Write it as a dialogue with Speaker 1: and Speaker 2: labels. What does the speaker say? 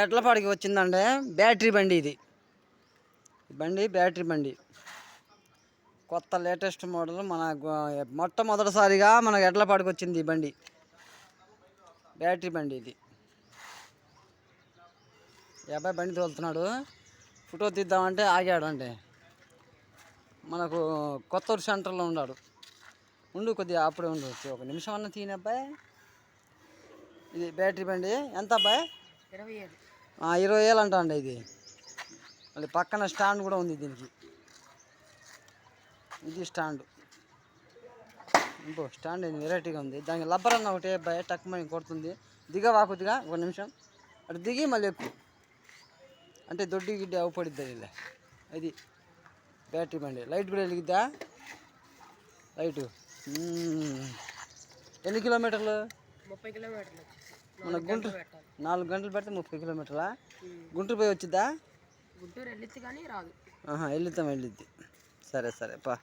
Speaker 1: ఎడ్లపాడికి వచ్చిందంటే బ్యాటరీ బండి ఇది. బ్యాటరీ బండి కొత్త లేటెస్ట్ మోడల్. మొట్టమొదటిసారిగా మన ఎడ్లపాడికి వచ్చింది ఈ బండి. బ్యాటరీ బండి ఇది. ఈ అబ్బాయి బండి తోలుతున్నాడు. ఫోటో తీద్దామంటే ఆగాడు. అంటే మనకు కొత్తూరు సెంటర్లో ఉన్నాడు. కొద్దిగా అప్పుడే ఉండు, ఒక నిమిషం అన్న తీయని అబ్బాయి. ఇది బ్యాటరీ బండి. ఎంత అబ్బాయి? 20,000 అంటా అండి ఇది. మళ్ళీ పక్కన స్టాండ్ కూడా ఉంది దీనికి. ఇది స్టాండ్. స్టాండ్ వెరైటీగా ఉంది. దానికి లబ్బర్ అన్న ఒకటి అబ్బాయి టక్మని కొడుతుంది. దిగవా కొద్దిగా, ఒక నిమిషం అటు దిగి మళ్ళీ ఎక్కువ. అంటే దొడ్డి గిడ్డి అవపడిద్దా ఇలా. ఇది బ్యాటరీ బండి. లైట్ కూడా వెలిగిద్దా? లైటు. ఎన్ని కిలోమీటర్లు?
Speaker 2: 30 కిలోమీటర్లు.
Speaker 1: మన గుంటూరు 4 గంటలు పెడితే 30 కిలోమీటర్లా? గుంటూరు పోయి వచ్చిద్దా?
Speaker 2: గుంటూరు వెళ్ళిద్ది కానీ రాదు.
Speaker 1: వెళ్ళిద్ది. సరే పా.